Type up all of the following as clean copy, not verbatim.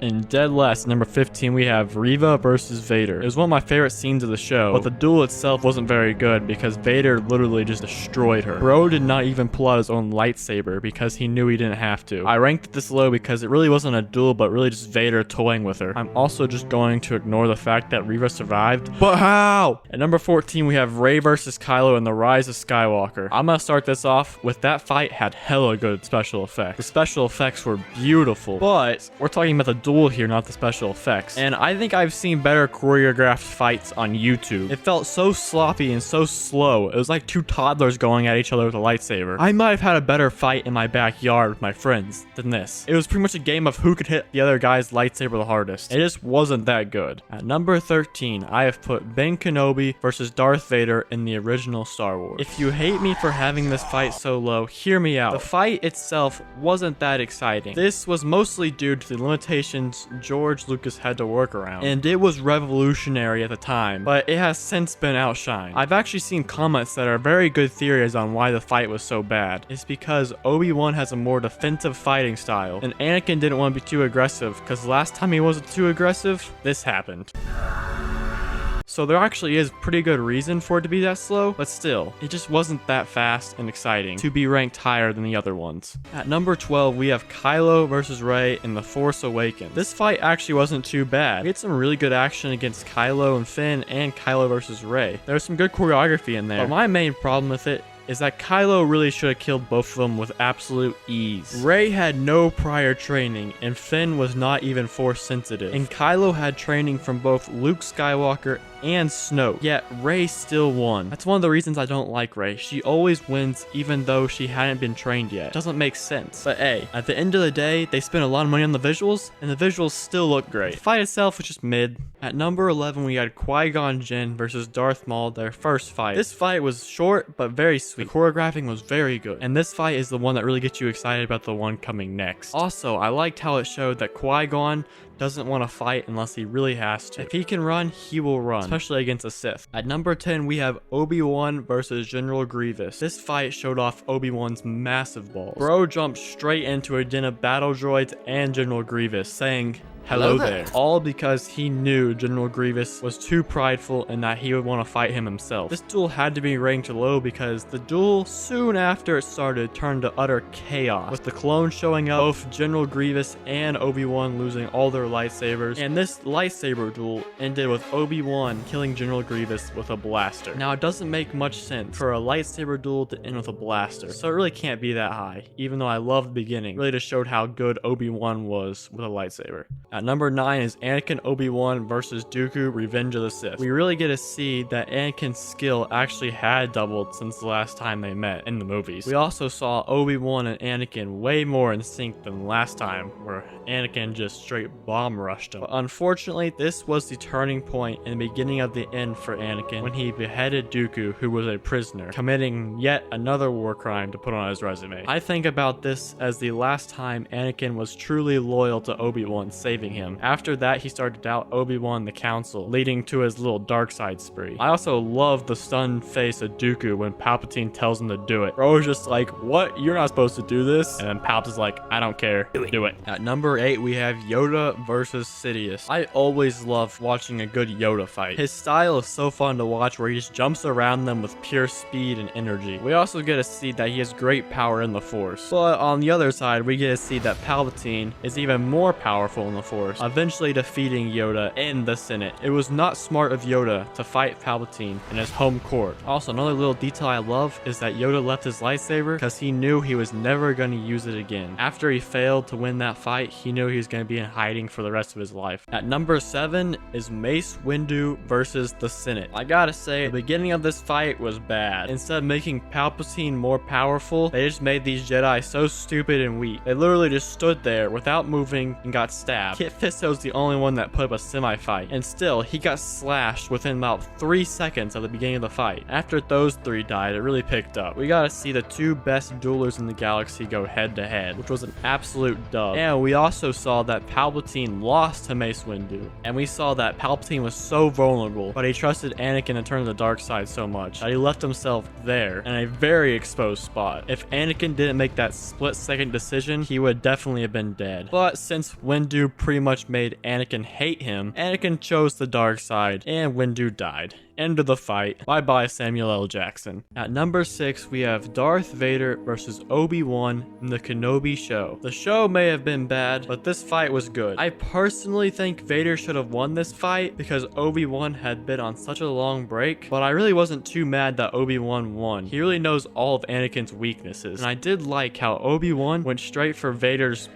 And dead last, number 15, we have Reva versus Vader. It was one of my favorite scenes of the show, but the duel itself wasn't very good because Vader literally just destroyed her. Bro did not even pull out his own lightsaber because he knew he didn't have to. I ranked it this low because it really wasn't a duel, but really just Vader toying with her. I'm also just going to ignore the fact that Reva survived. But how? At number 14, we have Rey versus Kylo in The Rise of Skywalker. I'm gonna start this off with that fight had hella good special effects. The special effects were beautiful, but we're talking about the duel here, not the special effects. And I think I've seen better choreographed fights on YouTube. It felt so sloppy and so slow. It was like two toddlers going at each other with a lightsaber. I might have had a better fight in my backyard with my friends than this. It was pretty much a game of who could hit the other guy's lightsaber the hardest. It just wasn't that good. At number 13, I have put Ben Kenobi versus Darth Vader in the original Star Wars. If you hate me for having this fight so low, hear me out. The fight itself wasn't that exciting. This was mostly due to the limitations George Lucas had to work around, and it was revolutionary at the time, but it has since been outshined. I've actually seen comments that are very good theories on why the fight was so bad. It's because Obi-Wan has a more defensive fighting style, and Anakin didn't want to be too aggressive, because last time he wasn't too aggressive, this happened. So there actually is pretty good reason for it to be that slow, but still, it just wasn't that fast and exciting to be ranked higher than the other ones. At number 12, we have Kylo versus Rey in The Force Awakens. This fight actually wasn't too bad. We had some really good action against Kylo and Finn and Kylo versus Rey. There's some good choreography in there, but my main problem with it is that Kylo really should have killed both of them with absolute ease. Rey had no prior training, and Finn was not even Force sensitive. And Kylo had training from both Luke Skywalker and Snoke, yet Rey still won. That's one of the reasons I don't like Rey. She always wins even though she hadn't been trained yet. Doesn't make sense. But hey, at the end of the day, they spent a lot of money on the visuals, and the visuals still look great. The fight itself was just mid. At number 11, we had Qui-Gon Jinn versus Darth Maul, their first fight. This fight was short, but very sweet. The choreographing was very good, and this fight is the one that really gets you excited about the one coming next. Also, I liked how it showed that Qui-Gon doesn't want to fight unless he really has to. If he can run, he will run, especially against a Sith. At number 10, we have Obi-Wan versus General Grievous. This fight showed off Obi-Wan's massive balls. Bro jumped straight into a den of battle droids and General Grievous, saying, "Hello there." All because he knew General Grievous was too prideful and that he would want to fight him himself. This duel had to be ranked low because the duel soon after it started turned to utter chaos, with the clones showing up, both General Grievous and Obi-Wan losing all their lightsabers, and this lightsaber duel ended with Obi-Wan killing General Grievous with a blaster. Now, it doesn't make much sense for a lightsaber duel to end with a blaster, so it really can't be that high, even though I loved the beginning. It really just showed how good Obi-Wan was with a lightsaber. At number 9 is Anakin Obi-Wan versus Dooku Revenge of the Sith. We really get to see that Anakin's skill actually had doubled since the last time they met in the movies. We also saw Obi-Wan and Anakin way more in sync than last time, where Anakin just straight bomb rushed him. But unfortunately, this was the turning point in the beginning of the end for Anakin when he beheaded Dooku, who was a prisoner, committing yet another war crime to put on his resume. I think about this as the last time Anakin was truly loyal to Obi-Wan, saving him. After that, he started to doubt Obi-Wan and the Council, leading to his little dark side spree. I also love the stunned face of Dooku when Palpatine tells him to do it. Bro was just like, "What? You're not supposed to do this?" And then Palpatine's like, "I don't care. Do it." At number 8, we have Yoda versus Sidious. I always love watching a good Yoda fight. His style is so fun to watch, where he just jumps around them with pure speed and energy. We also get to see that he has great power in the Force. But on the other side, we get to see that Palpatine is even more powerful in the Force, eventually defeating Yoda in the Senate. It was not smart of Yoda to fight Palpatine in his home court. Also, another little detail I love is that Yoda left his lightsaber because he knew he was never going to use it again. After he failed to win that fight, he knew he was going to be in hiding for the rest of his life. At number 7 is Mace Windu versus the Senate. I gotta say, the beginning of this fight was bad. Instead of making Palpatine more powerful, they just made these Jedi so stupid and weak. They literally just stood there without moving and got stabbed. Kit Fisto's the only one that put up a semi-fight, and still, he got slashed within about 3 seconds of the beginning of the fight. After those 3 died, it really picked up. We got to see the 2 best duelers in the galaxy go head to head, which was an absolute dub. And we also saw that Palpatine lost to Mace Windu, and we saw that Palpatine was so vulnerable, but he trusted Anakin to turn to the dark side so much that he left himself there in a very exposed spot. If Anakin didn't make that split-second decision, he would definitely have been dead. But since Windu pretty much made Anakin hate him, Anakin chose the dark side, and Windu died. End of the fight. Bye bye Samuel L. Jackson. At number 6, we have Darth Vader versus Obi-Wan in the Kenobi show. The show may have been bad, but this fight was good. I personally think Vader should have won this fight because Obi-Wan had been on such a long break, but I really wasn't too mad that Obi-Wan won. He really knows all of Anakin's weaknesses, and I did like how Obi-Wan went straight for Vader's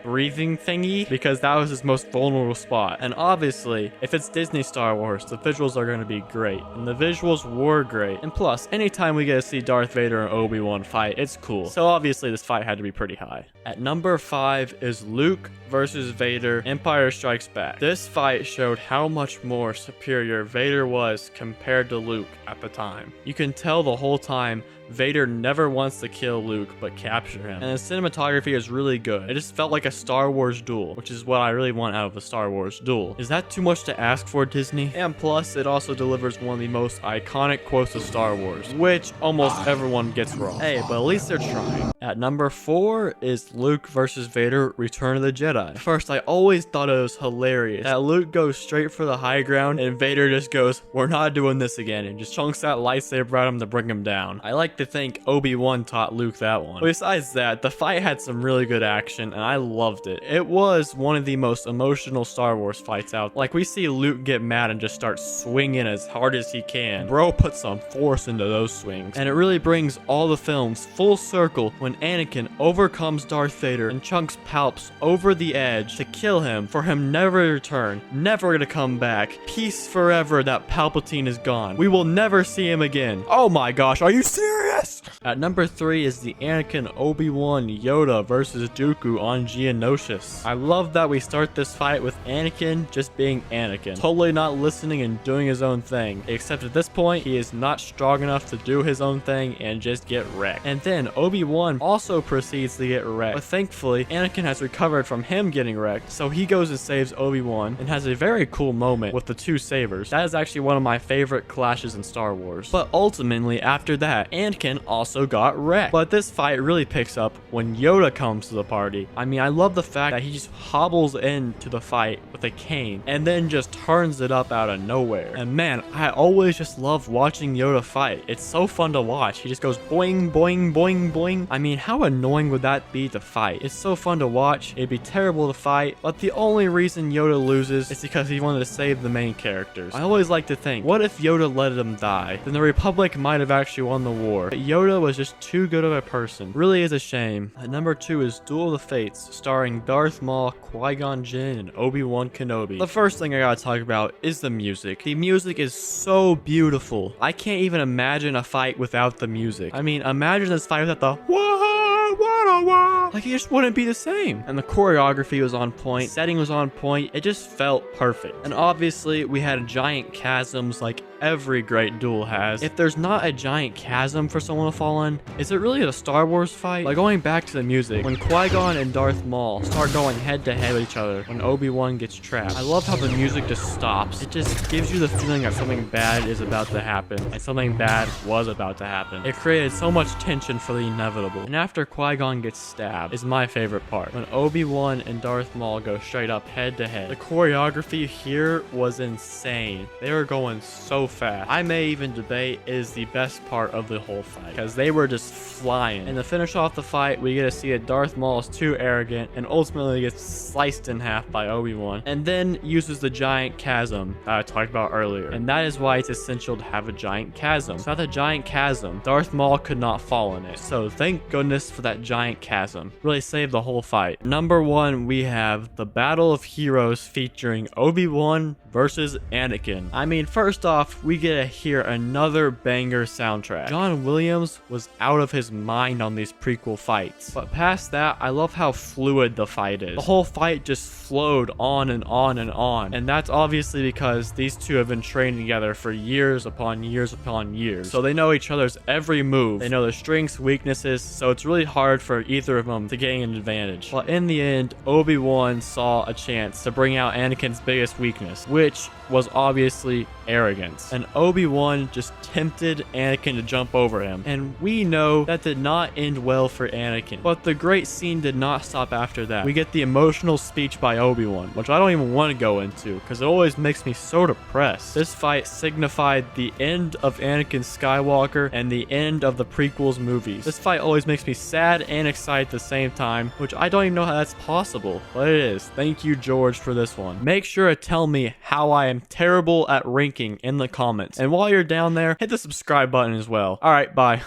breathing thingy because that was his most vulnerable spot. And obviously, if it's Disney Star Wars, the visuals are going to be great. And the visuals were great. And plus, anytime we get to see Darth Vader and Obi-Wan fight, it's cool. So obviously this fight had to be pretty high. At number 5 is Luke versus Vader, Empire Strikes Back. This fight showed how much more superior Vader was compared to Luke at the time. You can tell the whole time Vader never wants to kill Luke, but capture him. And the cinematography is really good. It just felt like a Star Wars duel, which is what I really want out of a Star Wars duel. Is that too much to ask for, Disney? And plus, it also delivers one of the most iconic quotes of Star Wars, which almost everyone gets wrong. Hey, but at least they're trying. At number 4 is Luke versus Vader, Return of the Jedi. First, I always thought it was hilarious that Luke goes straight for the high ground and Vader just goes, "We're not doing this again," and just chunks that lightsaber at him to bring him down. I like to think Obi-Wan taught Luke that one. But besides that, the fight had some really good action and I loved it. It was one of the most emotional Star Wars fights out. Like, we see Luke get mad and just start swinging as hard as he can. Bro put some force into those swings. And it really brings all the films full circle when Anakin overcomes Darth Vader and chunks Palps over the edge to kill him, for him never to return, never to come back. Peace forever that Palpatine is gone. We will never see him again. Oh my gosh, are you serious? At number 3 is the Anakin, Obi-Wan, Yoda versus Dooku on Geonosis. I love that we start this fight with Anakin just being Anakin, totally not listening and doing his own thing, except at this point he is not strong enough to do his own thing and just get wrecked. And then Obi-Wan also proceeds to get wrecked, but thankfully Anakin has recovered from him getting wrecked, so he goes and saves Obi-Wan and has a very cool moment with the two sabers. That is actually one of my favorite clashes in Star Wars. But ultimately after that, Anakin also got wrecked. But this fight really picks up when Yoda comes to the party. I mean, I love the fact that he just hobbles into the fight with a cane and then just turns it up out of nowhere. And man, I always just love watching Yoda fight. It's so fun to watch. He just goes boing, boing, boing, boing. I mean, how annoying would that be to fight? It's so fun to watch. It'd be terrible to fight, but the only reason Yoda loses is because he wanted to save the main characters. I always like to think, what if Yoda let him die? Then the Republic might have actually won the war. But Yoda was just too good of a person. Really is a shame. At number 2 is Duel of the Fates, starring Darth Maul, Qui-Gon Jinn, and Obi-Wan Kenobi. The first thing I gotta talk about is the music. The music is so beautiful. I can't even imagine a fight without the music. I mean, imagine this fight without the like, it just wouldn't be the same. And the choreography was on point, setting was on point, it just felt perfect. And obviously we had giant chasms like every great duel has. If there's not a giant chasm for someone to fall in, is it really a Star Wars fight? Like, going back to the music, when Qui-Gon and Darth Maul start going head to head with each other when Obi-Wan gets trapped, I love how the music just stops. It just gives you the feeling that something bad is about to happen, and something bad was about to happen. It created so much tension for the inevitable. And after Qui-Gon gets stabbed is my favorite part, when Obi-Wan and Darth Maul go straight up head to head. The choreography here was insane. They were going so fast. I may even debate it is the best part of the whole fight, because they were just flying. And to finish off the fight, we get to see that Darth Maul is too arrogant and ultimately gets sliced in half by Obi-Wan, and then uses the giant chasm that I talked about earlier. And that is why it's essential to have a giant chasm. Without the giant chasm, Darth Maul could not fall in it. So thank goodness for that giant chasm. Really saved the whole fight. Number 1, we have the Battle of Heroes featuring Obi-Wan versus Anakin. I mean, first off, we get to hear another banger soundtrack. John Williams was out of his mind on these prequel fights. But past that, I love how fluid the fight is. The whole fight just flowed on and on and on. And that's obviously because these two have been training together for years upon years upon years. So they know each other's every move. They know their strengths, weaknesses, so it's really hard for either of them come to getting an advantage. But in the end, Obi-Wan saw a chance to bring out Anakin's biggest weakness, which was obviously arrogance. And Obi-Wan just tempted Anakin to jump over him. And we know that did not end well for Anakin. But the great scene did not stop after that. We get the emotional speech by Obi-Wan, which I don't even want to go into because it always makes me so depressed. This fight signified the end of Anakin Skywalker and the end of the prequels movies. This fight always makes me sad and excited at the same time, which I don't even know how that's possible, but it is. Thank you, George, for this one. Make sure to tell me how I am terrible at ranking in the comments. And while you're down there, hit the subscribe button as well. Alright, bye.